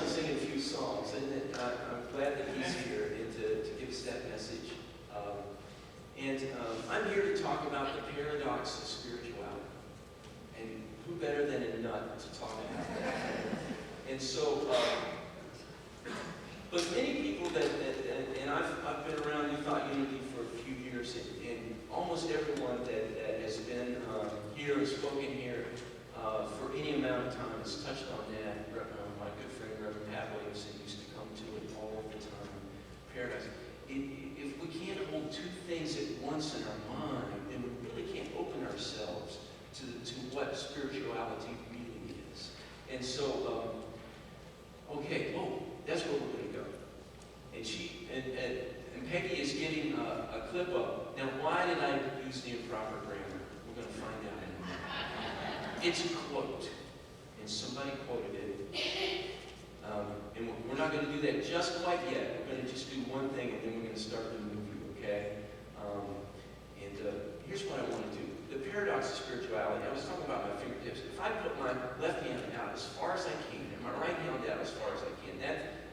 son singing a few songs, and I'm glad that he's here and to give us that message. I'm here to talk about the paradox of spirituality. And who better than a nut to talk about that? And so, but many people and I've been around N.U.T Unity for a few years, and almost everyone that has been here and spoken here for any amount of time has touched on that. My good friend Reverend Pat Williamson used to come to it all the time. Paradise. If we can't hold two things at once in our mind, then we really can't open ourselves to what spirituality really is. And so, okay, that's where we're going to go. And Peggy is getting a clip up. Now, why did I use the improper grammar? We're going to find out in a minute. It's a quote, and somebody quoted it. And we're not going to do that just quite yet. We're going to just do one thing, and then we're going to start the movie, okay? Here's what I want to do. The paradox of spirituality, I was talking about my fingertips. If I put my left hand out as far as I can, and my right hand out as far as I can,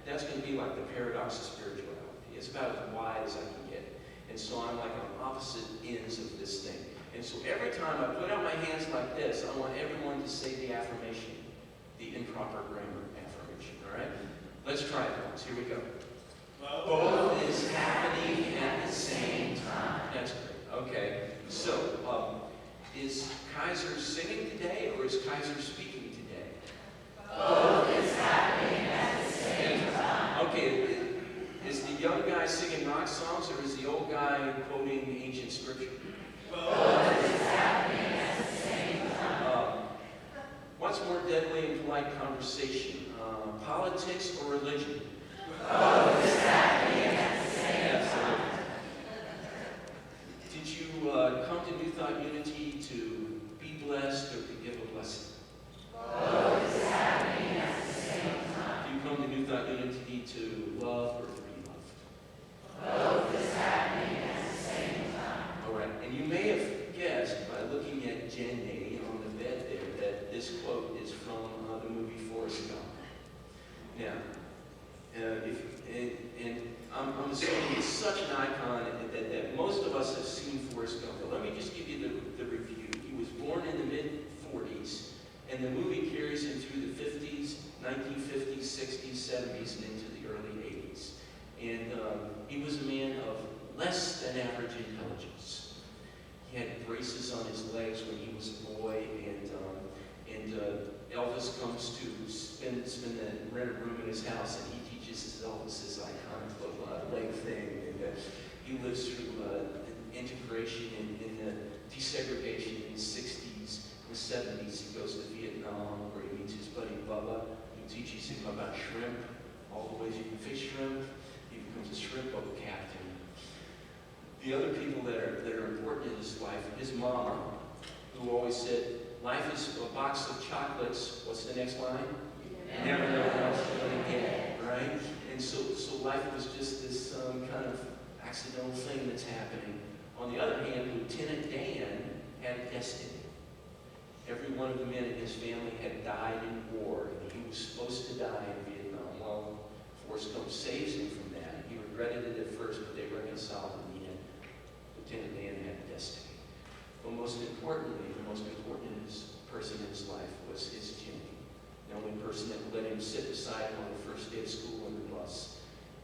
that's going to be like the paradox of spirituality. It's about as wide as I can get it. And so I'm like on opposite ends of this thing. And so every time I put out my hands like this, I want everyone to say the affirmation, the improper grammar affirmation, all right? Let's try it once. Here we go. Both is happening at the same time. That's great. Okay. So, is Kisor singing today, or is Kisor speaking today? Both is happening at the same time. Okay. Is the young guy singing rock songs, or is the old guy quoting ancient scripture? Both is happening at the same time. What's more deadly in polite conversation, politics or religion? Both is happening at the same time. Did you come to N.U.T Unity to be blessed or to give a blessing? Both is happening at the same time. Do you come to N.U.T Unity to love or to be loved? Both is happening at the same time. All right, and you may have guessed by looking at Jenny on the bed there that this quote is from the movie Forrest Gump. Now, I'm assuming it's such an icon that most of us have seen Forrest Gump. But let me just give you the review. He was born in the mid-40s, and the movie carries him through the 50s, 1950s, 60s, 70s, and into the early 80s. And he was a man of less than average intelligence. He had braces on his legs when he was a boy, and Elvis comes to spend the rent a room in his house, and he teaches Elvis this iconic little leg thing, and he lives through integration and desegregation in the 60s, in the 70s. He goes to Vietnam, where he meets his buddy Bubba, who teaches him about shrimp, all the ways you can fish shrimp. He becomes a shrimp boat captain. The other people that are important in his life, his mama, who always said, life is a box of chocolates. What's the next line? You never know what else you're going to get, right? And so life was just this kind of accidental thing that's happening. On the other hand, Lieutenant Dan had a destiny. Every one of the men in his family had died in war, and he was supposed to die in Vietnam. Well, Forrest Gump saves him from that. He regretted it at first, but they reconciled in the end. Lieutenant Dan had a destiny. But most importantly, the most important person in his life was his Jenny, the only person that would let him sit beside him on the first day of school on the bus.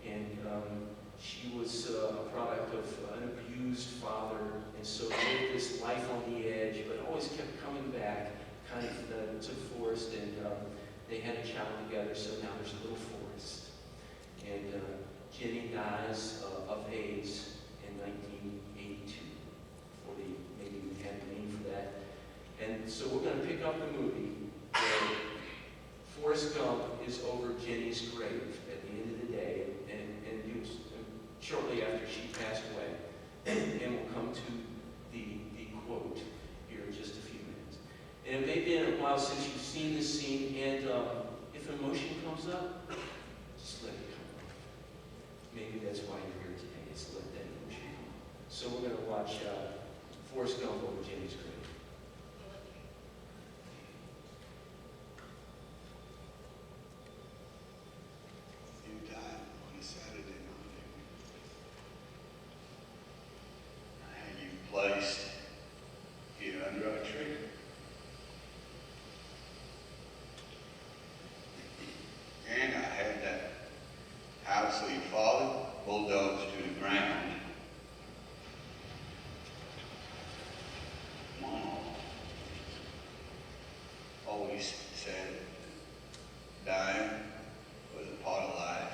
And she was a product of an abused father, and so lived this life on the edge, but always kept coming back, kind of to Forrest, and they had a child together, so now there's little Forrest. And Jenny dies of AIDS in 1982. Maybe we had a name for that. And so we're going to pick up the movie where Forrest Gump is over Jenny's grave at the end of the day, and it was shortly after she passed away. And we'll come to the quote here in just a few minutes. And it may have been a while since you've seen this scene, and if emotion comes up, just let it come up. Maybe that's why you're here today, is to let that emotion come up. So we're going to watch Forrest Gump over Jenny's grave. always said dying was a part of life.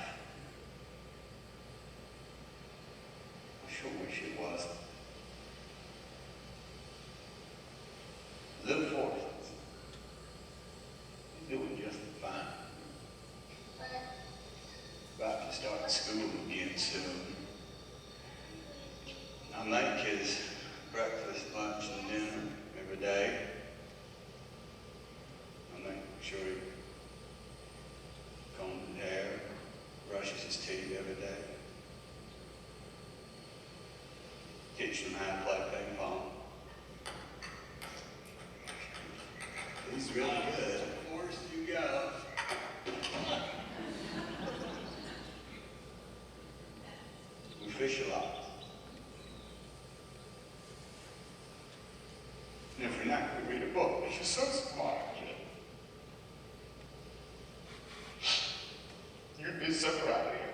I sure wish it wasn't. Little Forrest, he's doing just fine. About to start school again soon. I make his breakfast, lunch, and dinner every day. I make sure he combs his hair, brushes his teeth every day. Teach him how to play ping pong. He's really good. Forrest, you go. We fish a lot. And every night we read a book. He's so smart. You'd be so proud of him.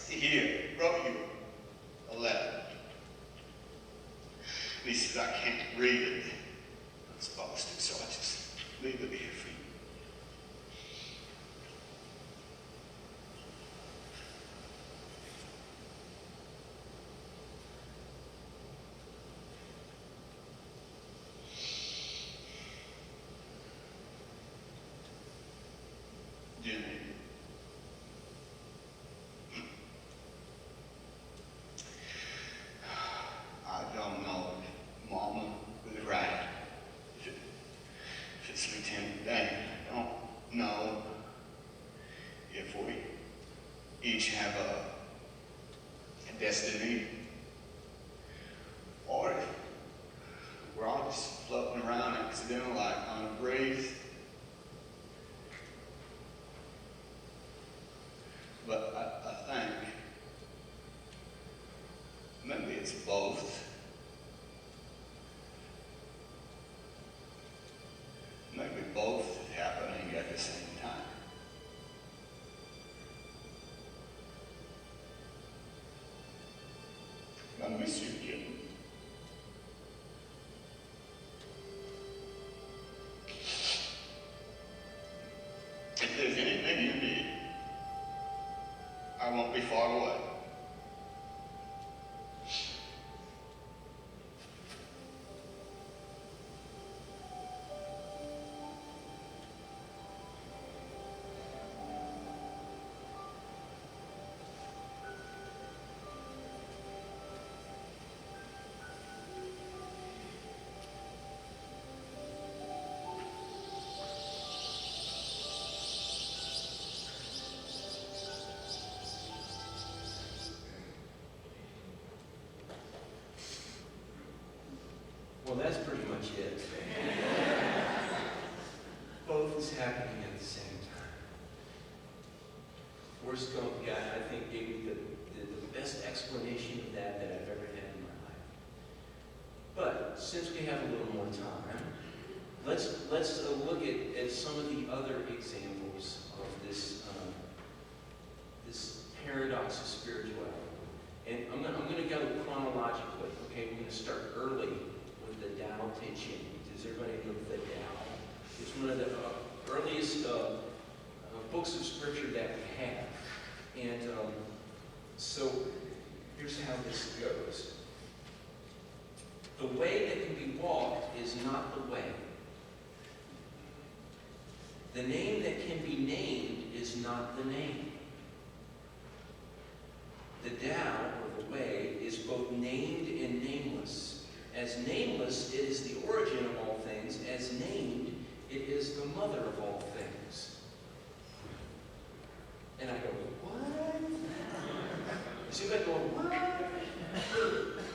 Here, wrote you a letter. He says, I can't read it. It's Boston, so I just leave it here for you. Jenny. I don't know if Mama was right. If it's Lieutenant Dan, I don't know if we each have a destiny, or if we're all just floating around accidental like on a breeze. But I think maybe it's both. Maybe both is happening at the same time. I miss you, Jim. If there's anything you need, I won't be far away. Well, that's pretty much it. Both is happening at the same time. Forrest Gump, yeah, I think gave me the best explanation of that I've ever had in my life. But since we have a little more time, let's look at some of the other examples of this this paradox of spirituality. And I'm going to go chronologically. Okay, we're going to start early with the Tao Te Ching. Does everybody know the Tao? It's one of the earliest books of scripture that we have. And so here's how this goes. The way that can be walked is not the way. The name that can be named is not the name. The Tao, or the way, is both named and nameless. As nameless, it is the origin of all things. As named, it is the mother of all things. And I go, what? You see that going, what?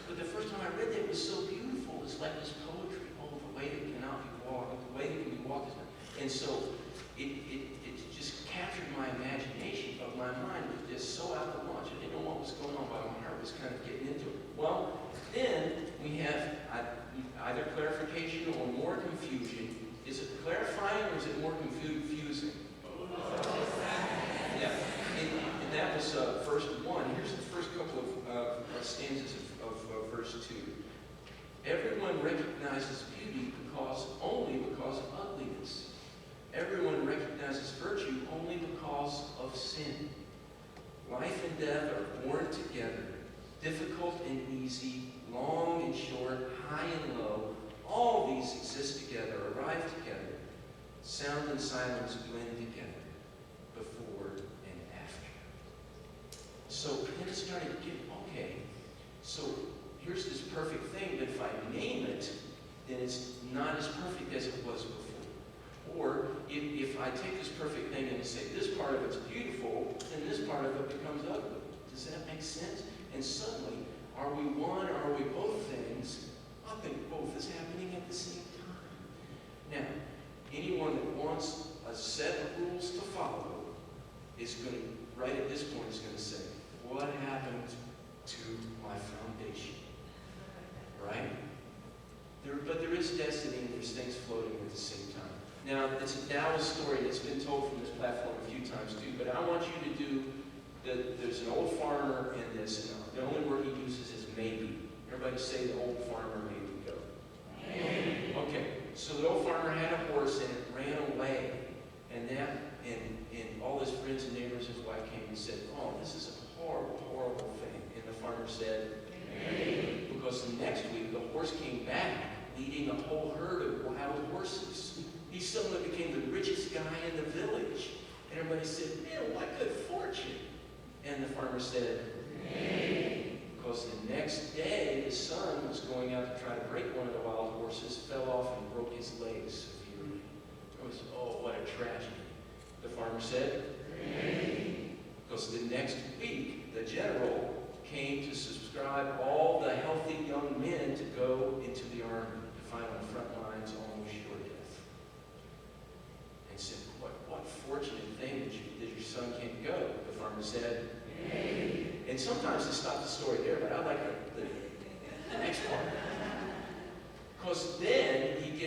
But the first time I read that, it was so beautiful. It's like this poetry. Oh, the way that cannot be walked, the way that can be walked is not. And so it just captured my imagination, but my mind was just so out to lunch. I didn't know what was going on, but my heart was kind of getting into it. Well, then we have either clarification or more confusion. Is it clarifying or is it more confusing? Yeah, and that was verse 1. Here's the first couple of stanzas of verse 2. Everyone recognizes beauty only because of ugliness. Everyone recognizes virtue only because of sin. Life and death are born together, difficult and easy, long and short, high and low. All these exist together, arrive together. Sound and silence blend together, before and after. So then it started to get, okay, so here's this perfect thing, but if I name it, then it's not as perfect as it was before. Or if I take this perfect thing and say this part of it's beautiful, then this part of it becomes ugly. Does that make sense? And suddenly, are we one or are we both things? I think both is happening at the same time. Now, anyone that wants a set of rules to follow is going to, right at this point, is going to say, what happened to my foundation? Right? But there is destiny and there's things floating at the same time. Now, it's a Taoist story that's been told from this platform a few times too, but I want you to do, there's an old farmer in this, and the only word he uses is maybe. Everybody say the old farmer maybe. Go. Maybe. Okay, so the old farmer had a horse and it ran away, and all his friends and neighbors, his wife came and said, oh, this is a horrible, horrible thing. And the farmer said, maybe. Because the next week the horse came back leading a whole herd of wild horses. He suddenly became the richest guy in the village. And everybody said, man, what good fortune. And the farmer said, maybe. Because the next day, his son was going out to try to break one of the wild horses, fell off and broke his legs severely. It was, oh, what a tragedy. The farmer said, maybe. Because the next week, the general came to subscribe all the healthy young men to go into the army, to fight on the front lines almost sure death. And said, what fortunate thing that your son can't go. The farmer said, maybe. And sometimes they stop the story there, but I like the next part. Because then he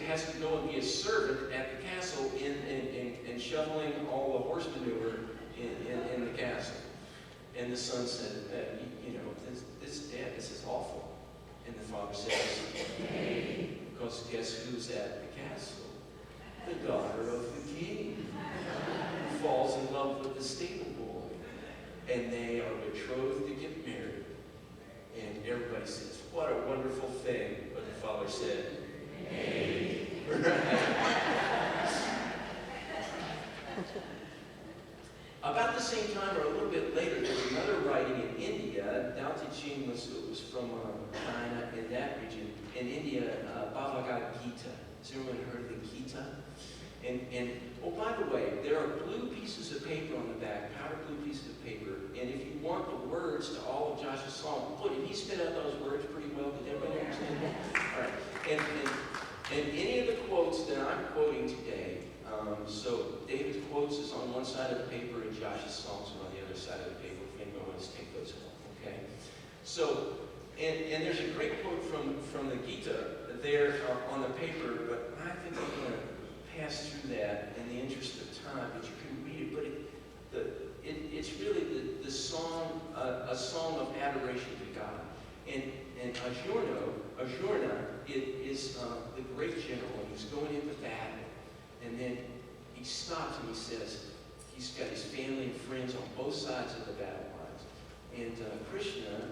has to go and be a servant at the castle in shoveling all the horse manure in the castle. And the son said, Dad, this is awful. And the father says, because guess who's at the castle? The daughter of the king, who falls in love with the stable boy. And they are betrothed to get married. And everybody says, what a wonderful thing. But the father said, About the same time, or a little bit later, there's another writing in India. N.U.T was from China, in that region. In India, Bhagavad Gita. Has everyone heard of the Gita? And oh, by the way, there are blue pieces of paper on the back, powder blue pieces of paper. And if you want the words to all of Josh's song, boy, did he spit out those words pretty well? Did everybody understand that? All right. And any of the quotes that I'm quoting today, so David's quotes is on one side of the paper and Josh's songs are on the other side of the paper, if anyone wants to take those home, okay? So, and there's a great quote from the Gita there on the paper, but I think I'm going to pass through that in the interest of time, but you can read it, but it's really the song, a song of adoration to God. And Arjuna is the great general, and he's going into battle. And then he stops and he says, he's got his family and friends on both sides of the battle lines. And Krishna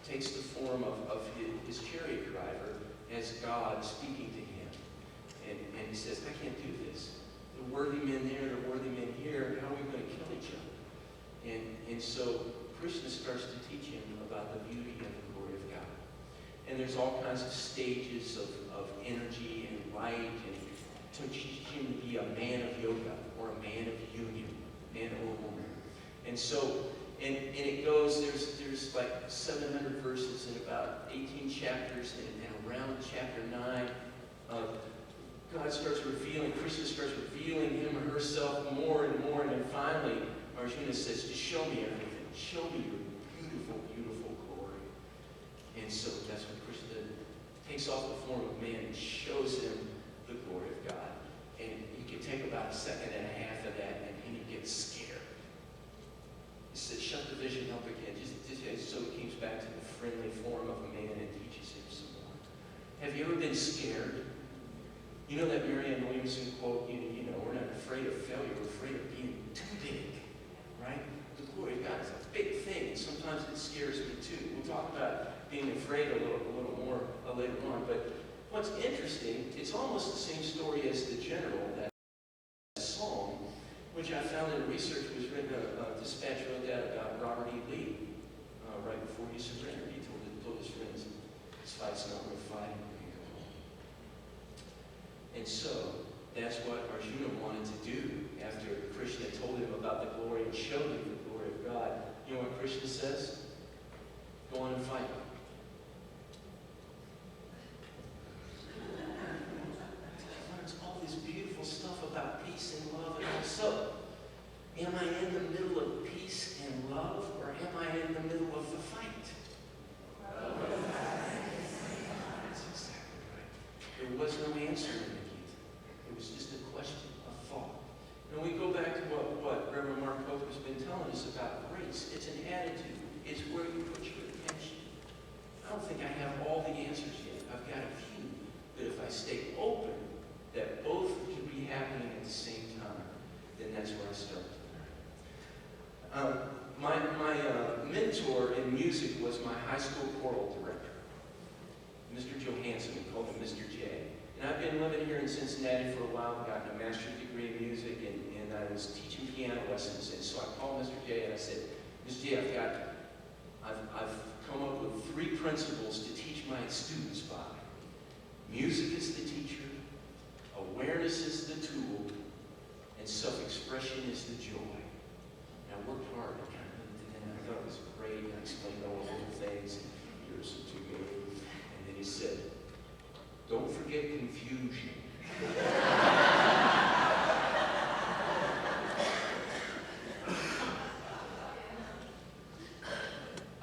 takes the form of his chariot driver as God speaking to him. And he says, I can't do this. The worthy men there, the worthy men here, how are we going to kill each other? And so Krishna starts to teach him about the beauty and the glory of God. And there's all kinds of stages of energy and light, and to teach him to be a man of yoga or a man of union, man or woman. And so, and it goes, there's like 700 verses in about 18 chapters, and around chapter 9, God starts revealing, Krishna starts revealing him or herself more and more, and then finally Arjuna says, just show me everything. Show me your beautiful, beautiful glory. And so that's when Krishna takes off the form of man and shows him the glory of God. And you can take about a second and a half of that, and he gets scared. He says, shut the vision up again. Just so he comes back to the friendly form of a man and teaches him Have you ever been scared? You know that Marianne Williamson quote, you know, we're not afraid of failure, we're afraid of being too big, right? The glory of God is a big thing. Sometimes it scares me too. We'll talk about being afraid a little more later on. But what's interesting, it's almost the same story as the general, that song, which I found in research was written, Dispatch wrote that about Robert E. Lee right before he surrendered. He told his friends, this fight's not worth fighting. And so, that's what Arjuna wanted to do after Krishna told him about the glory and showed him the glory of God. You know what Krishna says? Go on and fight. Learns all this beautiful stuff about peace and love. And so, am I in the middle of peace and love, or am I in the middle of the fight? That's exactly right. There was no answer in the Gita. It was just a question, a thought. And we go back to what Reverend Mark Pope has been telling us about grace. It's an attitude. It's where you put your attention. I don't think I have all the answers yet. I've got a few. But if I stay open, that both can be happening at the same time, then that's where I start to learn. My mentor in music was my high school choral director, Mr. Johansson. We called him Mr. J. And I've been living here in Cincinnati for a while, gotten a master's degree in music, and I was teaching piano lessons. And so I called Mr. J and I said, Mr. J, I've come up with 3 principles to teach my students by. Music is the teacher, awareness is the tool, and self-expression is the joy. And I worked hard at kind of, and I thought it was great, and I explained all the little things, and here's some to go. And then he said, don't forget confusion.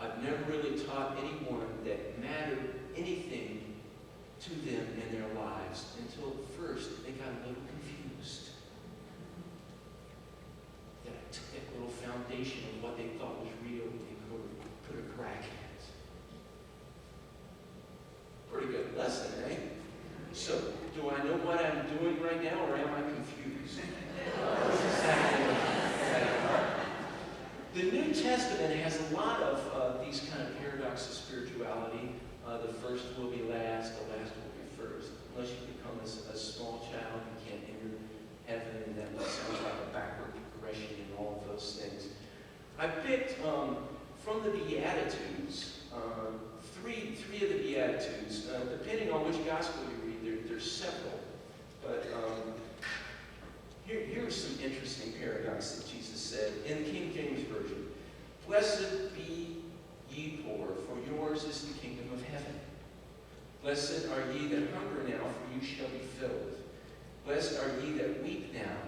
I've never really taught anyone that mattered anything to them in their lives until first they got a little confused. That I took that little foundation of what they thought was real and put a crack in it. Pretty good lesson, eh? So, do I know what I'm doing right now, or am I confused? Exactly. The New Testament has a lot of these kind of paradoxes of spirituality. The first will be last, the last will be first. Unless you become a small child, you can't enter heaven, and that sounds like a backward progression and all of those things. I picked from the Beatitudes, three of the Beatitudes. Depending on which gospel you read, there's several. But here are some interesting paradoxes that Jesus said in the King James Version. Blessed be ye poor, for yours is the kingdom of heaven. Blessed are ye that hunger now, for you shall be filled. Blessed are ye that weep now,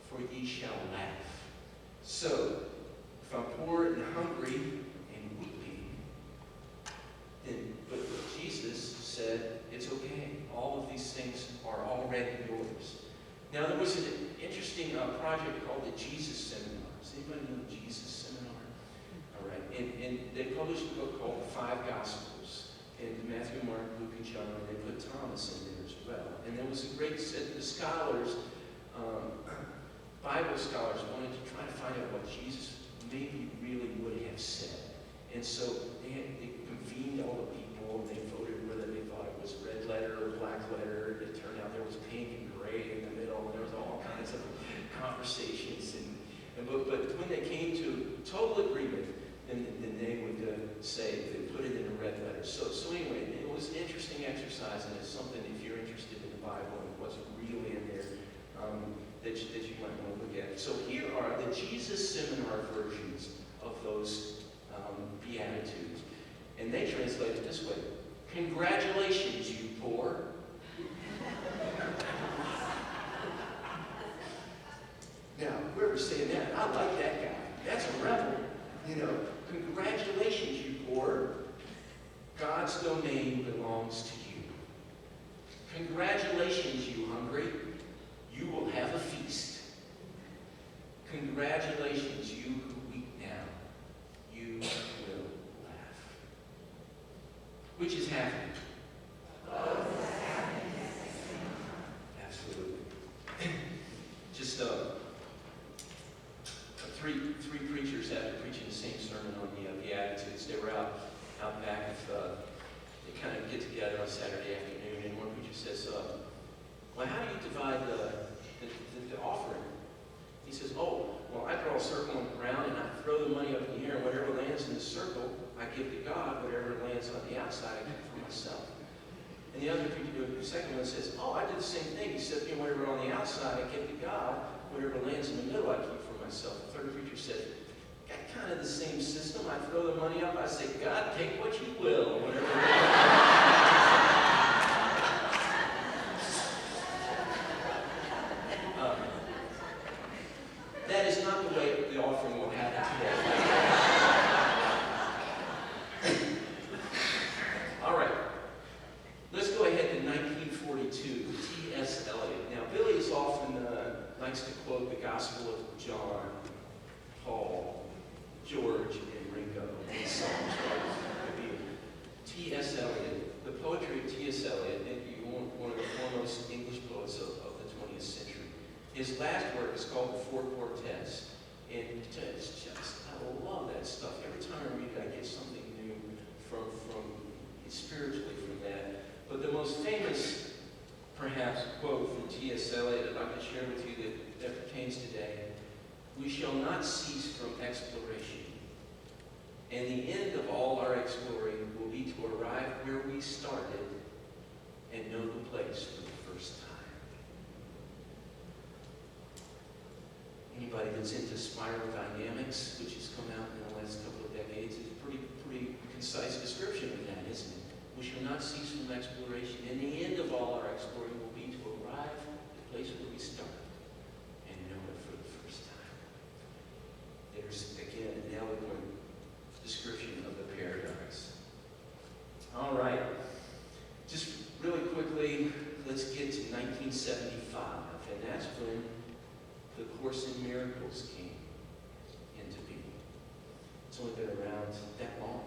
for ye shall laugh. So, if I'm poor and hungry and weeping, then but Jesus said, it's okay. All of these things are already yours. Now, there was an interesting project called the Jesus Seminar. Does anybody know the Jesus Seminar? All right. And they published a book called The Five Gospels. And Matthew, Mark, Luke, and John, and they put Thomas in there as well. And there was a great set, the scholars, Bible scholars, wanted to try to find out what Jesus maybe really would have said. And so they convened all the people, and they voted whether they thought it was red letter or black letter. It turned out there was pink and gray in the middle, and there was all kinds of conversations. But when they came to total agreement, then they would say they put it in a red letter. So anyway, it was an interesting exercise, and it's something, if you're interested in the Bible and what's really in there, that you might want to look at. So here are the Jesus Seminar versions of those Beatitudes. And they translate it this way. Congratulations, you poor. Now, whoever's saying that, I like that guy. That's a rebel. You know, congratulations, you poor. God's domain belongs to you. Congratulations, you hungry. You will have a feast. Congratulations, you who weep now. You will laugh. Which is happening? divide the offering? He says, oh, well, I draw a circle on the ground and I throw the money up in the air, and whatever lands in the circle, I give to God. Whatever lands on the outside, I keep for myself. And the other preacher, the second one says, oh, I did the same thing. He said, whatever on the outside, I give to God. Whatever lands in the middle, I keep for myself. The third preacher said, got kind of the same system. I throw the money up. I say, God, take what you will. Whatever. That is not the way the offering will happen today. All right. Let's go ahead to 1942, T.S. Eliot. Now, Billy is often likes to quote the Gospel of John, Paul, George, and Ringo in Psalms. T.S. Eliot, the poetry of T.S. Eliot, one of the foremost English poets of the 20th century. His last work is called The Four Quartets. And it's just, I love that stuff. Every time I read it, I get something new from spiritually from that. But the most famous, perhaps, quote from T.S. Eliot I'd like to share with you that pertains today: we shall not cease from exploration, and the end of all our exploring will be to arrive where we started and know the place for the first time. Anybody that's into spiral dynamics, which has come out in the last couple of decades, is a pretty concise description of that, isn't it? We shall not cease from exploration, and the end of all our exploring will be to arrive at the place where we started and know it for the first time. There's, again, an eloquent description of the paradox. All right. Just really quickly, let's get to 1975, and that's when the Course in Miracles came into being. It's only been around that long.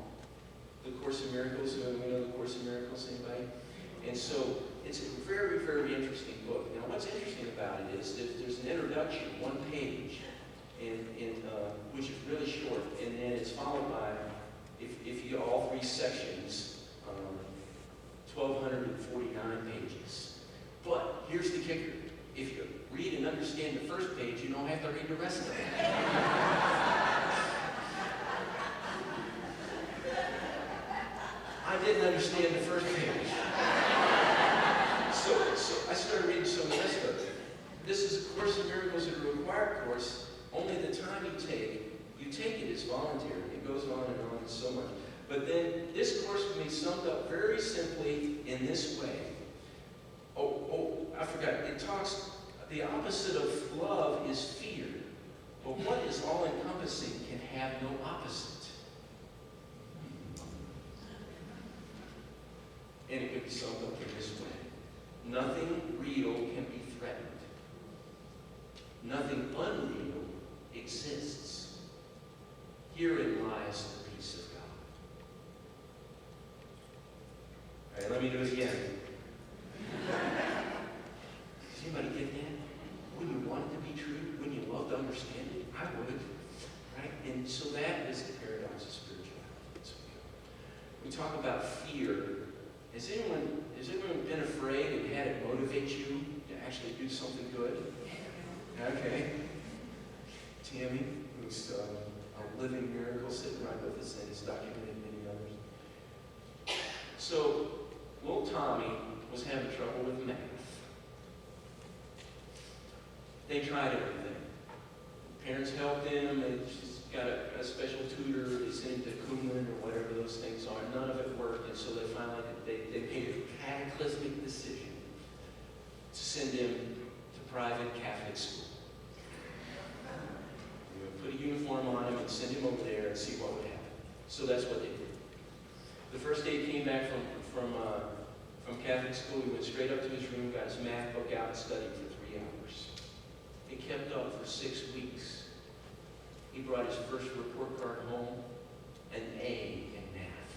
The Course in Miracles, we know the Course in Miracles, anybody? And so it's a very, very interesting book. Now, what's interesting about it is that there's an introduction, one page, which is really short, and then it's followed by, if you all three sections, 1,249 pages. But here's the kicker. If you read and understand the first page, you don't have to read the rest of it. I didn't understand the first page. So I started reading some of the rest of it. This is a Course in Miracles, a required course. Only the time you take it is voluntary. It goes on and so much. But then this course can be summed up very simply in this way. I forgot. It talks, the opposite of love is fear. But what is all-encompassing can have no opposite. And it can be summed up in this way. Nothing real can be threatened. Nothing unreal exists. Herein lies the peace of God. All right, let me do it again. Does anybody get that? When you want it to be true, when you love to understand it, I would. Right? And so that is the paradox of spirituality. We talk about fear. Has anyone been afraid and had it motivate you to actually do something good? Okay. Tammy, who's a living miracle sitting right with us and has documented many others. So, little Tommy was having trouble with math. They tried everything. Parents helped him, and she's got a special tutor, they sent him to Kumlin or whatever those things are. None of it worked, and so they finally they made a cataclysmic decision to send him to private Catholic school. They would put a uniform on him and send him over there and see what would happen. So that's what they did. The first day he came back from Catholic school, he went straight up to his room, got his math book out, and studied for 3 hours. He kept up for 6 weeks. He brought his first report card home, an A in math.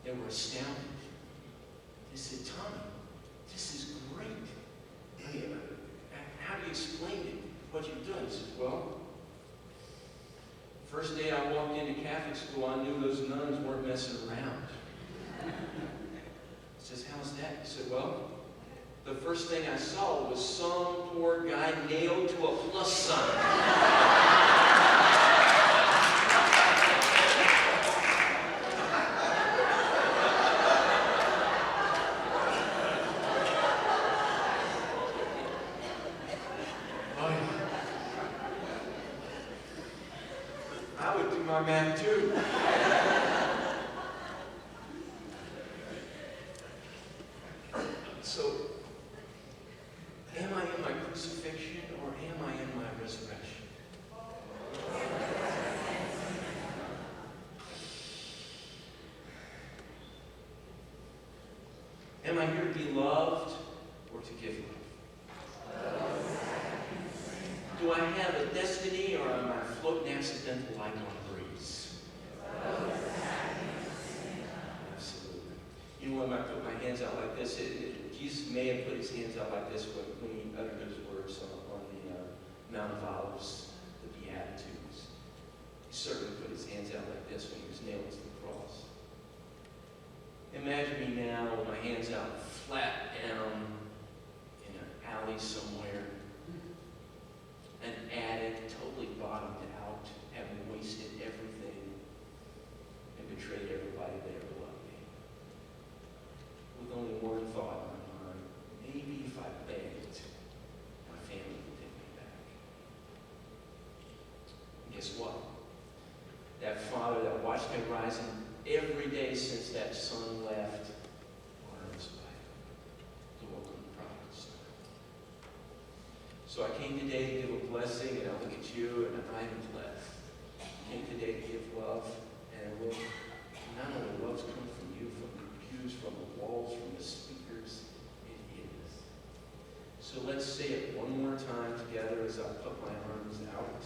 They were astounded. They said, Tommy, this is great. I mean, how do you explain it, what you've done? He said, well, first day I walked into Catholic school, I knew those nuns weren't messing around. He says, how's that? He said, well, the first thing I saw was some poor guy nailed to a plus sign. I would do my math too. So, am I in my crucifixion or am I in my resurrection? Am I here to be loved or to give love? Do I have a destiny or am I floating accidental like on a breeze? Absolutely. You know, when I put my hands out like this, Jesus may have put his hands out like this when he uttered those words on the Mount of Olives, the Beatitudes. He certainly put his hands out like this when he was nailed to the cross. Imagine me now with my hands out flat down in an alley somewhere, an addict, totally bottomed out, having wasted everything and betrayed everybody that ever loved me. With only one thought in my mind, maybe if I begged, my family would take me back. And guess what? That father that watched me rising every day since that son left on his way to welcome the prophets. So I came today to give a blessing, and I look at you, and I'm blessed. I came today to give love, and look, not only love's coming from you, from the pews, from the walls, from the speakers, it is. So let's say it one more time together as I put my arms out.